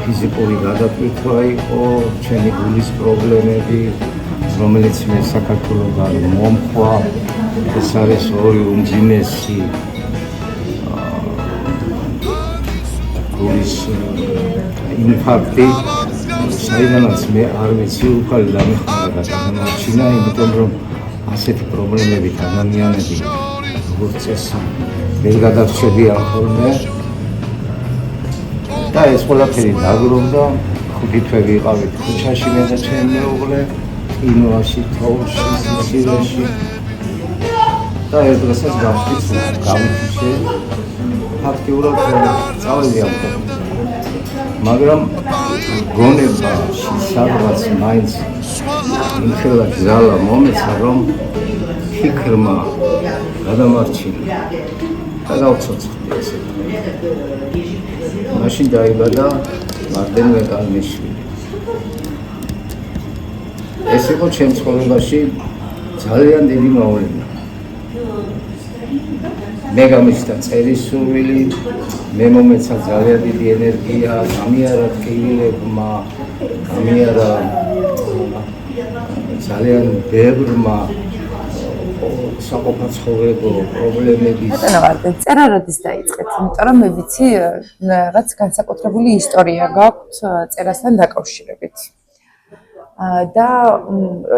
ფიზიკური გადატვირთვა იყო, ჩემი გულის პრობლემები, რომელიც მე საქართველოსგან მომხვა, ეს არის ორი უმძიმესი გულის ინფარქტი, საიდანაც მე არ ვიცი უხალი დამეხმარა გადამარჩინა, იმიტომ რომ ასეთი პრობლემებით ადამიანები როგორც წესი ვერ გადარჩებიან ხოლმე. და ეს ყველაფერი დაგროვდა, 5 თვე ვიყავით ქუჩაში მე და ჩემი მეუღლე, ინოვაში, თოვლში, სიცილიაში. და ერთ დღესაც გავიფიქრე, ფაქტიურად წავედი ამ ქვეყნიდან. მაგრამ გონება სადღაც მაინც იმხელა გზალა მომეცა, რომ ფიქრმა გადამარჩინა და გავცოცხლდი ესე. მაშინ დაიბადა მარტინ მეკალნიშვილი. ეს იყო ჩემ ცხოვრებაში ძალიან დიდი მოვლენა. მე გამიშთა წერის სურვილი, მე მომეცა ძალიან დიდი ენერგია, გამიარა ტკივილებმა, გამიარა ძალიან ბევრმა საყოფაცხოვრებო პრობლემების. ბატონო ვარდე, წერა როდის დაიწყეთ? იმიტომ რომ მე ვიცი, რაღაც განსაკუთრებული ისტორია გაქვთ წერასთან დაკავშირებით. და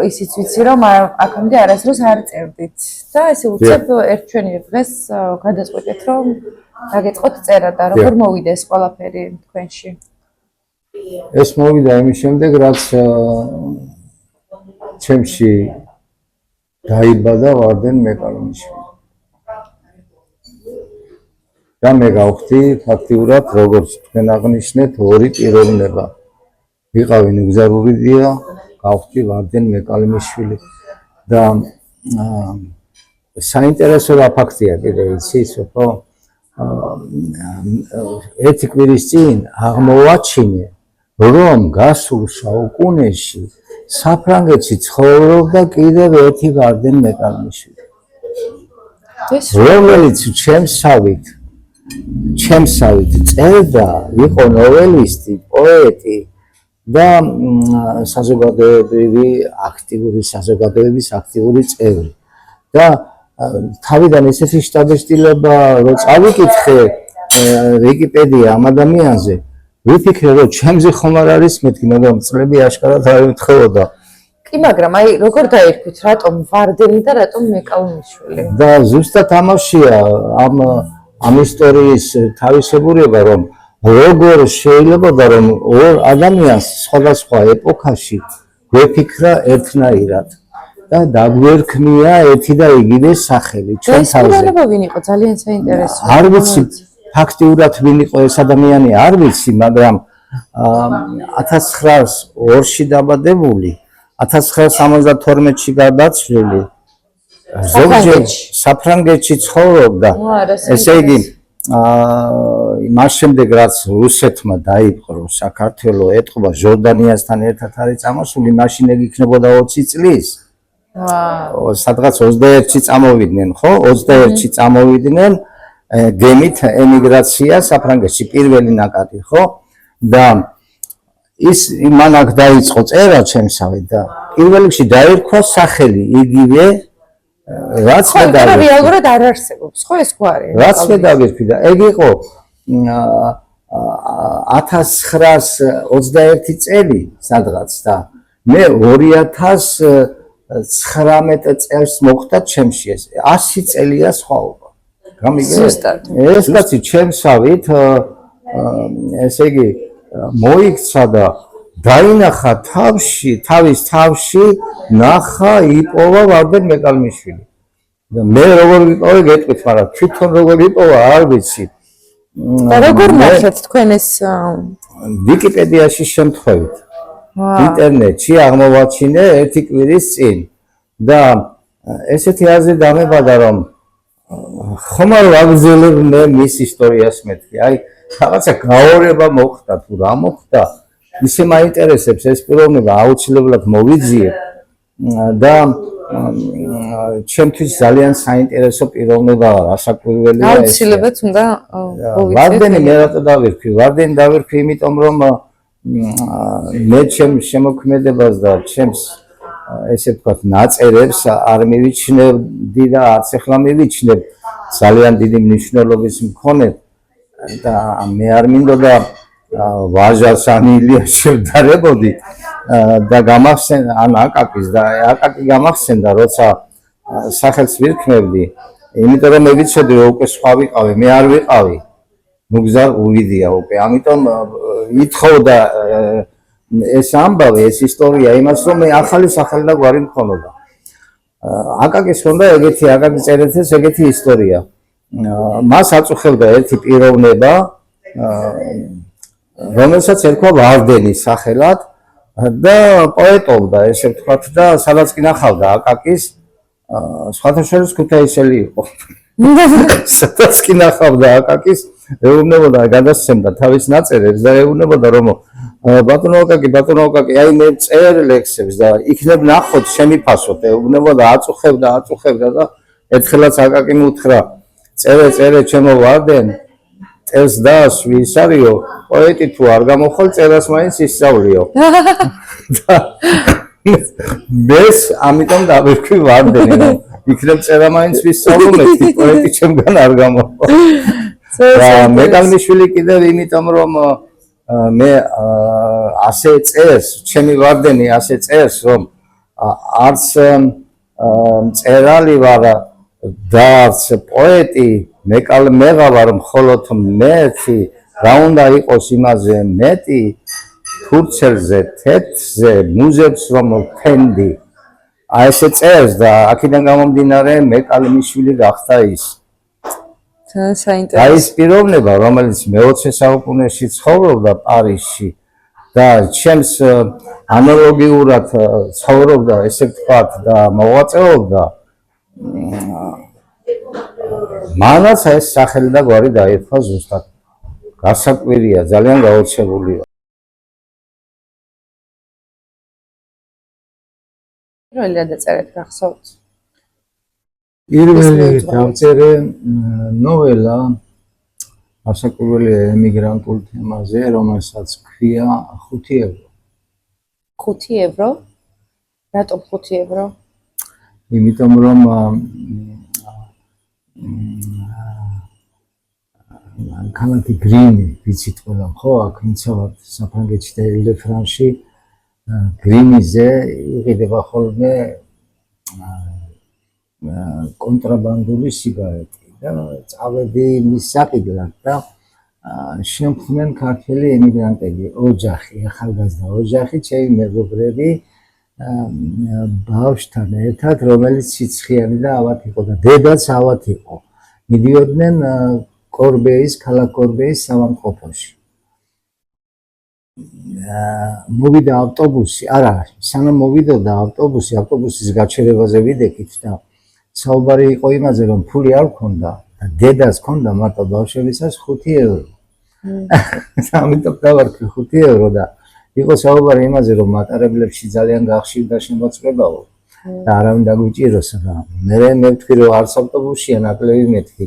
ისიც ვიცი რომ აქამდე არასდროს არ წერდით და ესე უცებ ერთ ჩვენი დღეს გადაწყვეტეთ რომ დაგეწყოთ წერა და როგორ მოვიდა ეს ყველაფერი თქვენში ეს მოვიდა იმის შემდეგ რაც ჩემში დაიბადა ვარდენ მეკალონიშვილი და მე გავხდი ფაქტიურად როგორც თქვენ აღნიშნეთ ორი პიროვნება ვიყავი ნუგზარული დია გავხდი ვარდენ მეკალონიშვილი და საინტერესო ფაქტია კიდე იცის ხო ერთი კვირის წინ აღმოვაჩინე რომ გასულ საუკუნეში საფრანგეთში ცხოვრობდა კიდევ ერთი ვარდენ მეკალონიშვილი რომელიც ჩემსავით წერდა იყო ნოველისტი პოეტი და საზოგადოების აქტიური წევრი და თავიდან ესეთი შტაბ-შტილება რო წავიკითხე ვიკიპედია ამ ადამიანზე ვიფიქრე რომ ჩემზე ხომ არ არის მეთქი მაგრამ წლები აშკარად არ ემთხოვოდა კი მაგრამ აი როგორ დაირქვით რატომ ვარდენი და რატომ მეკალონიშვილი და ზუსტად ამაშია ამ ისტორიის თავისებურება რომ როგორ შეიძლება რომ ორ ადამიანს სხვადასხვა ეპოქაში გვეფიქრა ერთნაირად და დაგვერქმია ერთი და იგივე სახელი ჩვენ თავზე. ვინ იყო ძალიან საინტერესოა. არ ვიცი ფაქტიურად ვინ იყო ეს ადამიანი, არ ვიცი, მაგრამ 1902-ში დაბადებული, 1972-ში გარდაცვლილი. ზოგჯერ საფრანგეთში ცხოვრობდა. ესე იგი მას შემდეგ რაც რუსეთმა დაიპყრო საქართველო, ეთყობა ჟორდანიასთან ერთად არის წამოსული, მაშინ ეგ იქნებოდა 20 წლის. სადღაც 21-ში წამოვიდნენ, ხო? 21-ში წამოვიდნენ გემით ემიგრაცია საფრანგეთში პირველი ნაკადი, ხო? და ის მან აქ დაიწყო წერა ჩემსავით და პირველ რიგში დაერქვა სახელი იგივე რაც მე და რეალურად არ არსებობს, ხო ეს გვარი? რაც მე დავირქვი და ეგ იყო 1921 წელი სადღაც და მე 2019 წელს მოხდა ჩემში ეს 100 წელია სხვაობა. გამიგე? ეს კაცი ჩემსავით ესე იგი მოიქცა და დაინახა თავის თავში ნახა იპოვა ვარდენ მეკალონიშვილი. და მე როგორ ვიპოვე გეტყვით, მაგრამ თვითონ როგორ ვიპოვა არ ვიცი. და როგორ ნახეთ თქვენ ეს ვიკიპედიაში შემთხვევით. ინტერნეტში აღმოვაჩინე ერთი კვირის წინ და ესეთი აზრი დამებადა რომ ხომ არ ვაგრძელებ მე მის ისტორიას მეთქი. აი რაღაცა გაორება მოხდა თუ რა მოხდა ისე მაინტერესებს ეს პიროვნება აუცილებლად მოვიძიებ და ჩემთვის ძალიან საინტერესო პიროვნებაა რასაკვირველია ეს. აუცილებლად უნდა მოვიძიებ. ვარდენი მე რატო დავირქვი? ვარდენი დავირქვი იმიტომ რომ მე ჩემს შემოქმედებას და ჩემს ესე ვთქვათ ნაწერებს არ მივიჩნევდი და არც ახლა მივიჩნევ ძალიან დიდი მნიშვნელობის მქონე და მე არ მინდოდა ვაჟას ან ილიას შევდარებოდი და გამახსენდა ან აკაკის და აკაკი გამახსენდა როცა სახელს ვირქმევდი იმიტომ რომ მე ვიცოდი რომ უკვე სხვა ვიყავი მე არ ვიყავი მუგზარ ურიდია უკვე ამიტომ ითხოვდა ეს ამბავი ეს ისტორია იმას რომ მე ახალი სახელი და გვარი მქონოდა აკაკის ჰქონდა ეგეთი აკაკი წერეთეს ეგეთი ისტორია მას აწუხებდა ერთი პიროვნება რომელსაც ერქვა ვარდენი სახელად და პოეტობდა ესე ვთქვათ და სადაც კი ნახავდა აკაკის სხვათა შორის ქუთაისელი იყო სადაც კი ნახავდა აკაკის ეუბნებოდა გადასცემდა თავის ნაწერებს და ეუბნებოდა რომ ბატონო აკაკი აი მე წერ ლექსებს და იქნებ ნახოთ შემიფასოთ ეუბნებოდა აწუხებდა და ერთხელაც აკაკი მუთხრა წერე ჩემო ვარდენ წერს დასვი ის არისო პოეტი თუ არ გამოხვალ წერას მაინც ისწავლიო მეს ამიტომ დავირქვი ვარდენი რომ იქნებ წერა მაინც ვისწავლო მეთქი პოეტი ჩემგან არ გამოხვალ და მეკალონიშვილი კიდევ იმიტომ რომ მე ასე წერს, ჩემი ვარდენი ასე წერს, რომ არც მწერალი ვარ და არც პოეტი, მეყავარ მხოლოდ მეთი, რა უნდა იყოს იმაზე მეტი, თურცელზე, თეთრზე, მუზებს რომ ვფენდი. აი ესე წერს და აქედან გამომდინარე მეყალმიშვილი გახდა ის. საინტერესო. აი ეს პიროვნება, რომელიც მე-20 საუკუნეში ცხოვრობდა პარიზში და ჩემს ანალოგიურად ცხოვრობდა, ესე ვთქვათ, და მოღვაწეობდა, მანაც ეს სახელი და გვარი დაირქვა ზუსტად. გასაკვირია, ძალიან გაოცებულია. პირველი რა დაწერეთ გახსოვთ? პირველი დავწერე ნოველა გასაკვირველი ემიგრანტულ თემაზე, რომელსაც ქვია 5 ევრო. 5 ევრო? რატომ 5 ევრო? იმიტომ რომ ქალაქი გრინი, ვიცით ყველამ, ხო, აქ ვინცავთ საფრანგეთში და ილდე-ფრანსში, გრინიზე იყიდება ხოლმე კონტრაბანდული სიგარეტი და წავედი მის საკიდლად და შემხდნენ ქართველი ემიგრანტები, ოჯახი, ახალგაზრდა ოჯახი, ჩემი მეგობრები ბავშვთან ერთად, რომელიც სიცხიანი და ავად იყო და დედაც ავად იყო. მიდიოდნენ კორბეის, ქალაქ კორბეის სამარხოფოში. მოვიდა ავტობუსი, არა, სანამ მოვიდოდა ავტობუსის გაჩერებაზე ვიდექით და საუბარი იყო იმაზე, რომ ფული არ ქონდა და დედას ქონდა მარტო ბავშვებისას 5 ევრო. ამიტომ დავარქვი 5 ევრო და იყო საუბარი იმაზე, რომ მატარებლებში ძალიან გახშირდა შემოწმებაო და არავინ დაგვიჭიროსა და მე ვთქვი, რომ არც ავტობუსია ნაკლები მეთქი.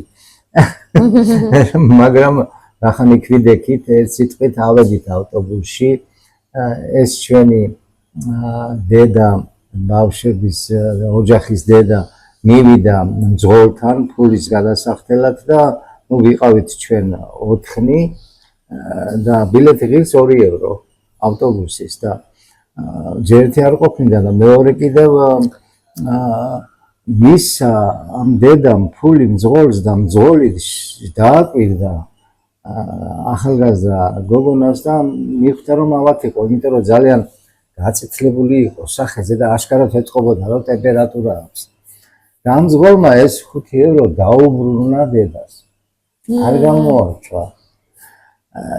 მაგრამ რახან იქ ვიდექით, ერთ სიტყვით ავედით ავტობუსში, ეს ჩვენი დედა, ბავშვების ოჯახის დედა მივიდა მძღოლთან ფულის გადასახდელად და ვიყავით ჩვენ 4 და ბილეთი ღირს 2 ევრო ავტობუსის და ჯერთი არ ყოფნიდა და მეორე კიდევ მისა ამ დედამ ფული მძღოლს და მძღოლი დააკვირდა ახალგაზრდა გოგონას და მიხვდა რომ ავად იყო, იმიტომ რომ ძალიან გაწითლებული იყო სახეზე და აშკარად ეთყობოდა რომ ტემპერატურა აქვს. და ამ მძღოლმა ეს 5 ევრო დაუბრუნა დედას. არ გამოარჩვა.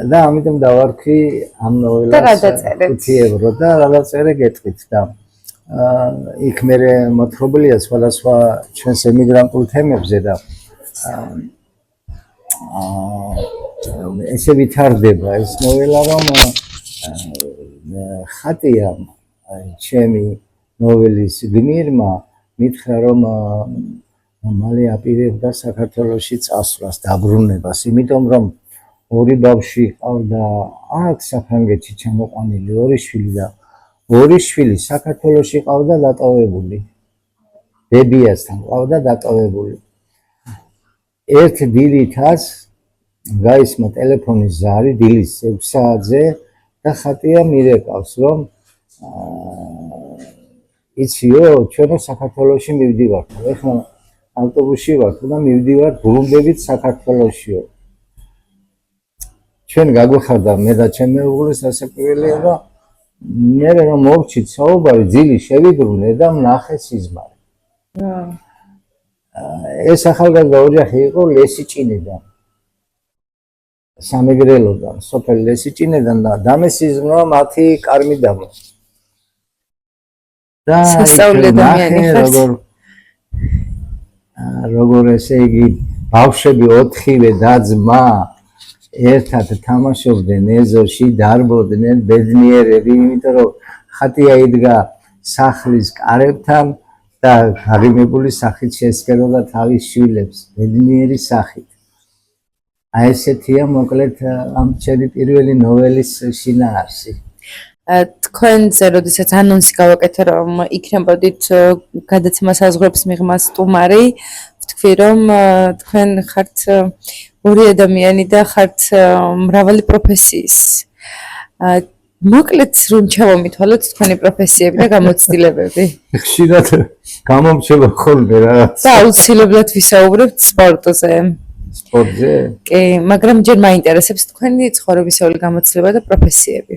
და ამიტომ დავარქვი ამ ნოველას 5 ევრო და რა დაწერე გეტყვით და იქ მე მოთხრობილია სხვადასხვა ჩვენს ემიგრანტულ თემებზე და ესე ვითარდება ეს ნოველა, რომ ხატია ჩემი ნოველის გმირმა მითხრა, რომ მალე აპირებდა საქართველოში წასვლას, დაბრუნებას, იმიტომ რომ 2 ბავშვი ყავდა აქ საფრანგეთში ჩამოყვანილი, 2 შვილი და 2 შვილი საქართველოში ყავდა დატოვებული. ბებიასთან ყავდა დატოვებული. ერთ დილითაც გაისმა ტელეფონის ზარი დილის 6 საათზე და ხატია მირეკავს, რომ იციო, ჩვენო საქართველოში მივდივართ. ეხლა ავტობუსში ვართ და მივდივართ ბრუნდებით საქართველოშიო. ჩვენ გაგვეხარდა მე და ჩემი მეუღლეს სასაკვირველია და მე რომ მოვჩით საუბარი, ძილი შევიბრუნე და ვნახე სიზმარი. ეს ახალგაზრდა ოჯახი იყო ლესიჭინიდან. სამეგრელოდან, სოფელ ლესიჭინიდან და დამესიზმრა მათი კარმი დამო. და სასწაული ადამიანი ხართ. როგორ ესე იგი ბავშვები 4-ვე და ძმა ერთად თამაშობდნენ ეზოში, დარბოდნენ ბედნიერები, იმიტომ რომ ხატია იდგა სახლის კარებთან და გარიმებული სახით შეესკეროდა თავის შვილებს, ბედნიერი სახით. აი ესეთია მოკლედ ამ ჩემი პირველი ნოველის შინაარსი. თქვენზე როდესაც ანონსი გავაკეთე, რომ იქნებოდით გადაცემა საზღვრებს მიღმა სტუმარი, ვთქვი, რომ თქვენ ხართ 2 ადამიანი და ხართ მრავალი პროფესიის მოკლედ რომ ჩავამithვალოთ თქვენი პროფესიები და გამოცდილებები. ხშირად გამომრჩება ხოლმე რაღაც და აუცილებლად ვისაუბრებთ სპორტზე. სპორტზე. კი, მაგრამ ჯერ მაინტერესებს თქვენი ცხოვრებისეული გამოცდილება და პროფესიები.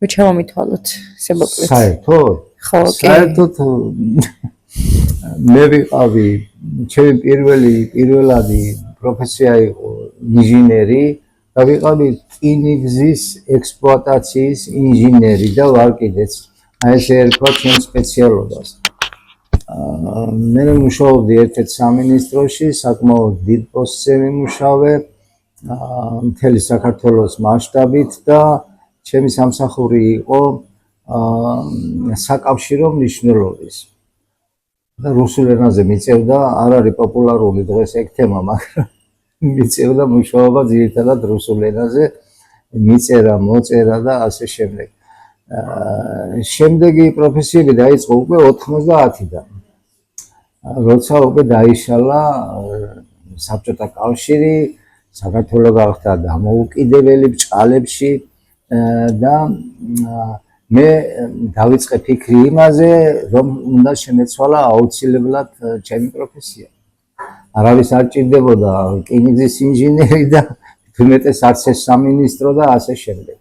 რომ ჩავამithვალოთ ისე მოკლედ. საერთოდ? ხო, კი. საერთოდ მე ვიყავი ჩემი პირველადი პროფესია იყო ინჟინერი და ვიყავი რკინიგზის ექსპლუატაციის ინჟინერი და ვარ კიდეც. აი ესე ერქვა ჩემ სპეციალობას. მე მუშაობდი ერთ-ერთ სამინისტროში, საკმაოდ დიდ პოსტზე ვიმუშავე, მთელი საქართველოს მასშტაბით და ჩემი სამსახური იყო საკავშირო მნიშვნელობის. და რუსულ ენაზე მიწევდა, არ არის პოპულარული დღეს ეგ თემა, მაგრამ მიწევდა მუშაობა ძირითადად რუსულ ენაზე, მიწერა, მოწერა და ასე შემდეგ. შემდეგი პროფესიები დაიწყო უკვე 90-დან. როცა უკვე დაიშალა საბჭოთა კავშირი, საქართველო გახდა დამოუკიდებელი ბჭყალებში და მე დავიწყე ფიქრი იმაზე, რომ უნდა შემეცვალა აუცილებლად ჩემი პროფესია. არავის არ ჭირდებოდა რკინიგზის ინჟინერი და თუმეტეს არც ეს სამინისტრო და ასე შემდეგ.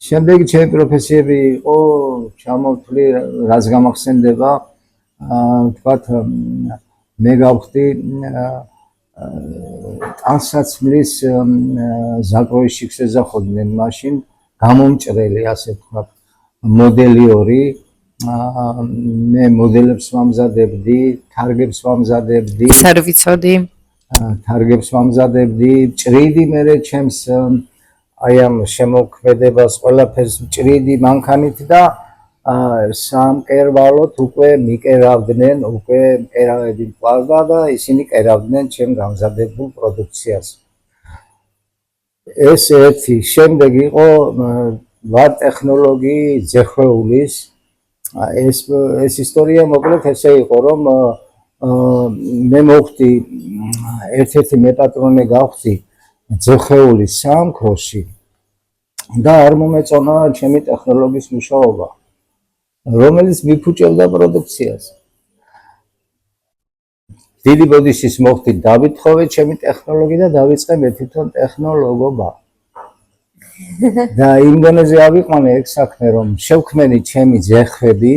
შემდეგი ჩემი პროფესიები იყო ჩამოვთვლი, რაც გამახსენდება, თქვათ მე გავხდი ტანსაცმლის ზაგროიშიქს ეძახოდნენ მაშინ გამომჭრელი, ასე ვთქვათ, მოდელი 2, მე მოდელებს ვამზადებდი, თარგებს ვამზადებდი. ის არ ვიცოდი. თარგებს ვამზადებდი, ჭრიდი მე ჩემს აი ამ შემოქმედებას ყველაფერს ჭრიდი მანქანით და სამკერვალოთ უკვე მიკერავდნენ, უკვე მკერავები მყავდა და ისინი კერავდნენ ჩემ გამზადებულ პროდუქციას. ეს ერთი, შემდეგ იყო ვარ ტექნოლოგი ძეხვეულის. ეს ისტორია მოკლედ ესე იყო, რომ მე მოვხდი ერთ-ერთი მეპატრონე გავხდი ძეხვეულის სამქროში და არ მომეწონა ჩემი ტექნოლოგიის მუშაობა, რომელიც მიფუჭებდა პროდუქციას. დიდი ბოდიშის მოხდი დავითხოვე ჩემი ტექნოლოგი და დავიწყე მე თვითონ ტექნოლოგობა. და იმ დონეზე ავიყვანე ეგ საქმე, რომ შევქმენი ჩემი ძეხვები,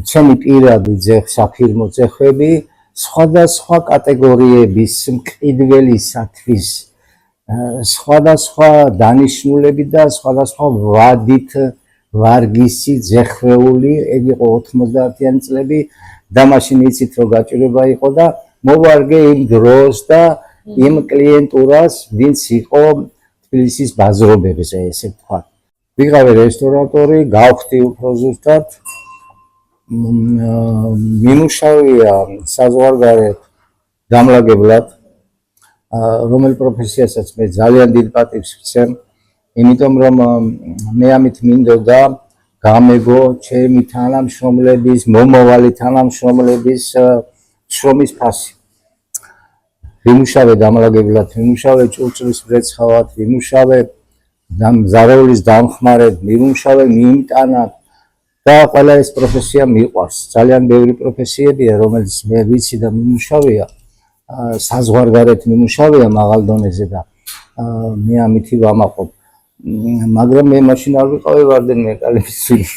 ჩემი პირადი საფირმო ძეხვები, სხვადასხვა კატეგორიების მყიდველისათვის, სხვადასხვა დანიშნულებით და სხვადასხვა ვადით ვარგისი ძეხვეული, ეგ იყო 90-იანი წლები და მაშინ იცით რომ გაჭირება იყო და მოვარგე იმ დროს და იმ კლიენტურას, ვინც იყო თბილისის ბაზრობებზე, ესე ვთქვა. ვიყავი რესტორატორი, გავხდი უფრო ზუსტად, მიმუშავია საზღვარგარეთ დამლაგებლად, რომელ პროფესიასაც მე ძალიან დიდ პატივს ვცემ, იმიტომ რომ მე ამით მინდოდა გამეგო ჩემი თანამშრომლების, მომავალი თანამშრომლების შრომის ფასი. ვიმუშავე დამლაგებლად, ვიმუშავე ჭურჭლის მრეცხავად, ვიმუშავე მზარეულის დამხმარედ, ვიმუშავე მიიმტანად და ყველა ეს პროფესია მიყვარს. ძალიან ბევრი პროფესიებია, რომელიც მე ვიცი და მიმუშავია, საზღვარგარეთ მიმუშავია მაღალ დონეზე და მე ამითი ვამაყობ. მაგრამ მე მაშინ არ ვიყავი ვარდენ მეტალების შვილი.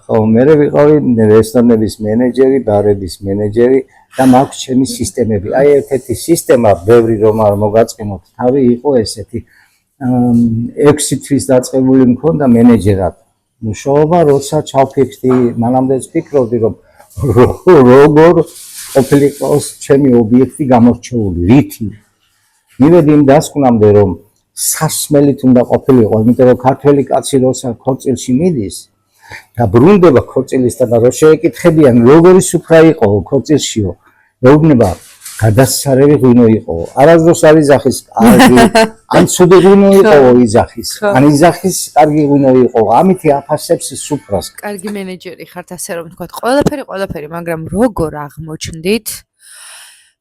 ხო, მე ვიყავი რესტორნების მენეჯერი, ბარების მენეჯერი და მაქვს ჩემი სისტემები. აი ერთ-ერთი სისტემა, ბევრი რომ არ მოგაწყინოთ, თავი იყო ესეთი 6 თვის დაწყებული მქონდა მენეჯერად. მუშაობა, როცა ჩავფიქრდი, მანამდეც ფიქრობდი, რომ როგორ ყოფილიყოს ჩემი ობიექტი გამორჩეული, რითი. მივედი იმ დასკვნამდე, რომ სასმელით უნდა ყოფილიყო, იმიტომ რომ ქართველი კაცი როცა ქორწილში მიდის და ბრუნდება ქორწილისთან და რო შეეკითხებიან, როგორი სუფრა იყო ქორწილშიო, მეუბნება გადასარევი ღვინო იყო. არასდროს არ იძახის კარგი, ან ცუდი ღვინო იყო იძახის, ან იძახის კარგი ღვინო იყო. ამით აფასებს სუფრას. კარგი მენეჯერი ხართ, ასე რომ ვთქვათ, ყველაფერი, მაგრამ როგორ აღმოჩნდით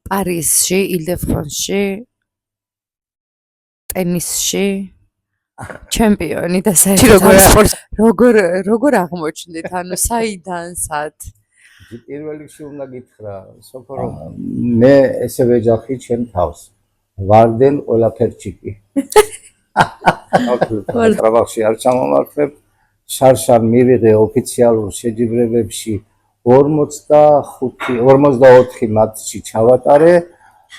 პარიზში, ილ-დე-ფრანსში ტენისში ჩემპიონი და საერთოდ როგორ აღმოჩნდით, ანუ საიდან სად? პირველ რიგში უნდა გითხრა, სოფო რომ მე ესე ვეჯახი ჩემ თავს. ვარდენ ყველაფერჩიკი. ტრაბახში არ ჩამომართებ, შარშან მივიღე ოფიციალურ შეჯიბრებებში 44 მატჩი ჩავატარე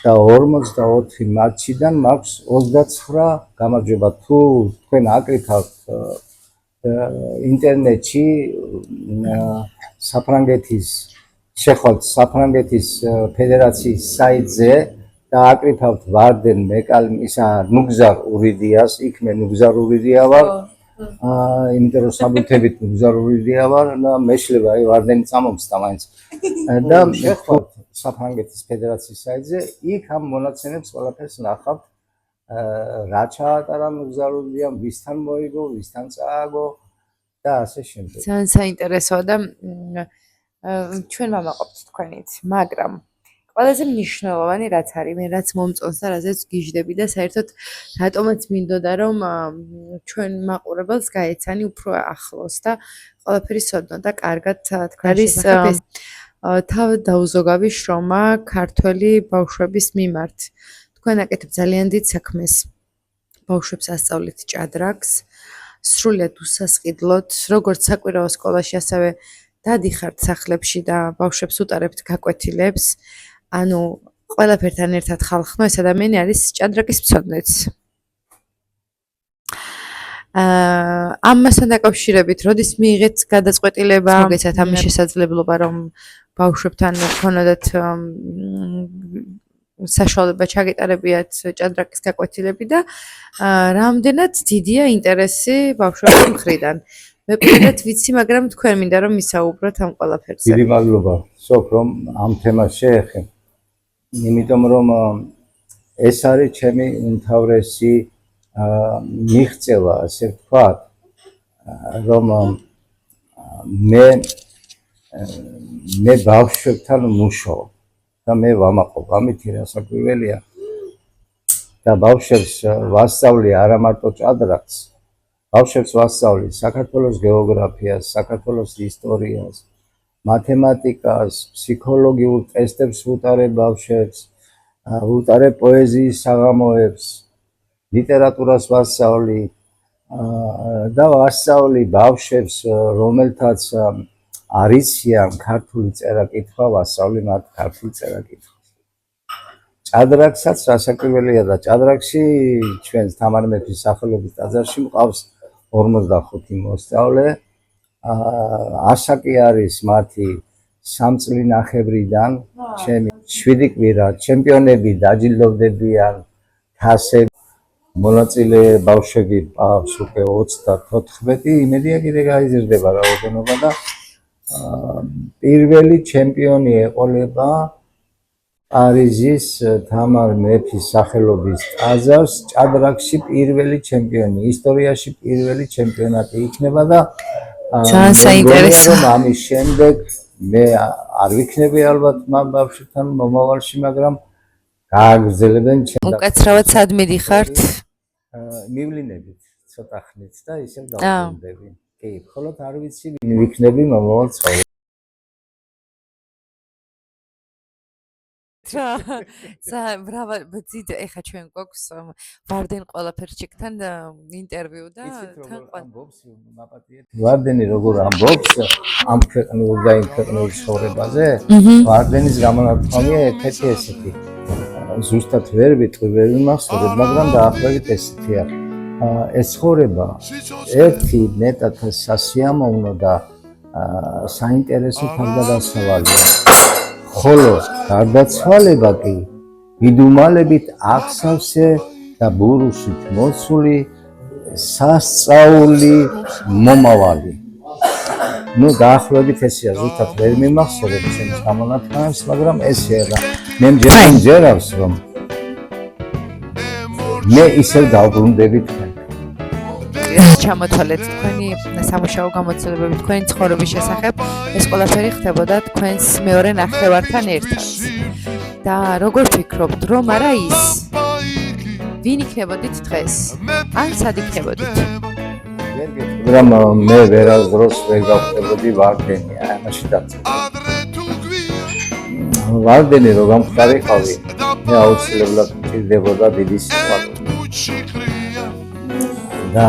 და 44 მატჩიდან მაქვს 29 გამარჯვება. თუ თქვენ აკრიფავთ ინტერნეტში საფრანგეთის შეხვალთ საფრანგეთის ფედერაციის საიტზე და აკრიფავთ ვარდენ მეკალ ისა ნუგზარ ურიდიას, იქ მე ნუგზარ ურიდია ვარ. იმიტომ რომ საბუთებით ნუგზარ ურიდია ვარ და მეშლება აი ვარდენი წამომცდა მაინც. და შეხვალთ საფრანგეთის ფედერაციის საიტზე, იქ ამ მონაცემებს ყველაფერს ნახავთ. რა ჩაატარა ნუგზარ ურიდიამ, ვისთან მოიგო, ვისთან წააგო და ასე შემდეგ. ძალიან საინტერესოა და ჩვენ ვამაყობთ თქვენით, მაგრამ ყველაზე მნიშვნელოვანი რაც არის, მე რაც მომწონს და რაზეც გიждდები და საერთოდ რატომაც მინდოდა რომ ჩვენ მაყურებელს გაეცანი უფრო ახლოს და ყველაფერი სოდნო და კარგად თქვენ არის თავდაუზოგავი შრომა ქართველი ბავშვების მიმართ. თქვენ აკეთებთ ძალიან დიდ საქმეს. ბავშვებს ასწავლით ჭადრაკს, სრულიად უსასყიდლოდ, როგორც საკვირაო სკოლაში, ასევე დადიხართ სახლებში და ბავშვებს უტარებთ გაკვეთილებს. ანუ ყველაფერთან ერთად ხალხნო ეს ადამიანი არის ჭადრაკის მცოდნეც. ამასთან დაკავშირებით, როდის მიიღეთ გადაწყვეტილება, მოგეცათ ამის შესაძლებლობა, რომ ბავშვებთან გქონოდათ საშუალება ჩაგეტარებიათ ჭადრაკის გაკვეთილები და რამდენად დიდია ინტერესი ბავშვების მხრიდან. მე პირადად ვიცი, მაგრამ თქვენ მინდა რომ მისაუბროთ ამ ყველაფერზე. დიდი მადლობა, სოფ რომ ამ თემას შეეხე. იმიტომ რომ ეს არის ჩემი უმთავრესი მიღწევა, ასე ვთქვათ, რომ მე ბავშვებთან მუშაობ და მე ვამაყობ, ამით რასაკვირველია. და ბავშვებს ვასწავლი არა მარტო ჭადრაკს, ბავშვებს ვასწავლი საქართველოს გეოგრაფიას, საქართველოს ისტორიას, მათემატიკას, ფსიქოლოგიურ ტესტებს ვუტარებ ბავშვებს, ვუტარებ პოეზიის საღამოებს, ლიტერატურას ვასწავლი და ვასწავლი ბავშვებს, რომელთაც არ იციან ქართული წერა-კითხვა, ვასწავლი მათ ქართული წერა-კითხვა. ჭადრაკსაც რასაკვირველია და ჭადრაკში ჩვენს თამარ მეფის სახელობის ტაძარში მყავს 45 მოსწავლე. ასაკი არის მათი 3 წლინახევრიდან, ჩემი 7 კვირა ჩემპიონები დაჯილდოვდებიან, თასები, მონაწილე ბავშვები ყავს უკვე 34, იმედია კიდე გაიზრდება რაოდენობა და პირველი ჩემპიონი ეყოლება პარიზის თამარ მეფის სახელობის ტაძარს, ჭადრაკში პირველი ჩემპიონი, ისტორიაში პირველი ჩემპიონატი იქნება და ძალიან საინტერესო. ამის შემდეგ მე არ ვიქნები ალბათ მაგ ბავშვებთან მომავალში, მაგრამ გააგრძელებენ ჩემს უკაცრავად სად მიდიხართ? მივლინებით ცოტა ხნით და ისევ დავბრუნდები. კი, მხოლოდ არ ვიცი ვინ ვიქნები მომავალ ცხოვრებაში. ეხა ჩვენ გვაქვს ვარდენ ყველაფერჩიკთან ინტერვიუ და თან ვარდენი როგორ ამბობს ამ ქვეყნიურ და იმ ქვეყნიურ ცხოვრებაზე, ვარდენის გამონათქვამია ერთ-ერთი ესეთი. ზუსტად ვერ ვიტყვი, ვერ ვიმახსოვრებ, მაგრამ დაახლოებით ესეთია. ეს ცხოვრება ერთი მეტად სასიამოვნო და საინტერესო თავგადასავალია. ხოლო გარდაცვალება კი დიდუმალებით აღსავსე და ბურუსით მოცული სასწაული მომავალი. ნუ დაახლოებით ესეა, ზუსტად ვერ მიმახსოვრებ ჩემს გამონათქვამებს, მაგრამ ესეა და მე მჯერავს რომ მე ისევ დავბრუნდები თქვენ. ჩამოთვალეთ თქვენი სამუშაო გამოცდილებები თქვენი ცხოვრების შესახებ, ეს ყველაფერი ხდებოდა თქვენს მეორე ნახევართან ერთად. და როგორ ფიქრობთ, რომ არა ის ვინ იქნებოდით დღეს? ან სად იქნებოდით? ვერ გეტყვი, მაგრამ მე ვერასდროს ვერ გავხდებოდი ვარდენი, ამაში დავწერე. ვარდენი რო გამხდარიყავი, მე აუცილებლად მჭირდებოდა დიდი სიყვარული. და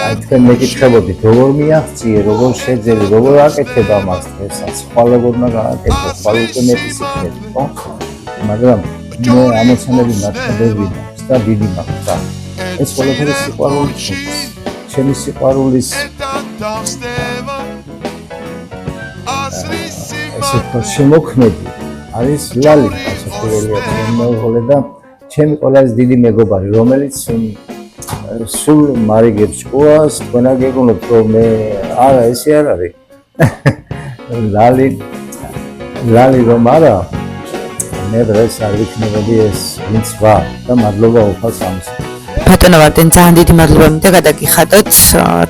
აი თქვენ მეკითხებოდით, როგორ მიაღწიე, როგორ შეძელი, როგორ აკეთება მას დღესაც, ხვალ როგორ უნდა გააკეთო, ხვალ უკვე მეტის იქნება, ხო? მაგრამ მე ამოცანები ნათქვამები მაქვს და დიდი მაქვს და ეს ყველაფერი სიყვარული ჩვენს, ჩემი სიყვარულის ესე ვთქვათ, შემოქმედი არის ლალი, ასაკურელია ჩემი მეუღლე და ჩემი ყველაზე დიდი მეგობარი, რომელიც სულ მარიგებს ჭკუას, თქვენ აგეგმოთ, რომ მე არა, ესე არ არის. ლალი რომ არა, მე დღეს არ ვიქნებოდი ეს ვინც ვარ და მადლობა უფალს ამისა. ბატონო ვარდენ, ძალიან დიდი მადლობა მინდა გადაგიხადოთ,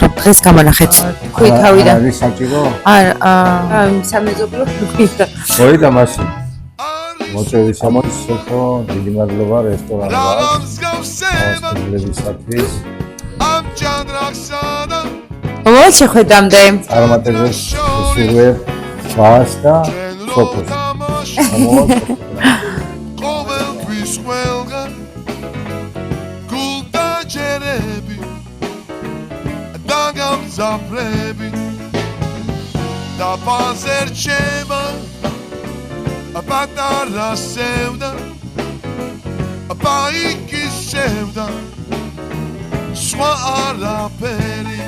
რომ დღეს გამონახეთ თქვი თავიდან. არის საჭირო? არ სამეზობლო მინდა. მოიდა მაშინ. მოწვევის ამოსულო, დიდი მადლობა რესტორანს. სტუდიებისათვის. მოვალ შეხვედრამდე. არამატებზე სურვებ ბას და სოფოს. Zaprebi da pazerchema apatara sevda apaiki sevda swa ara peri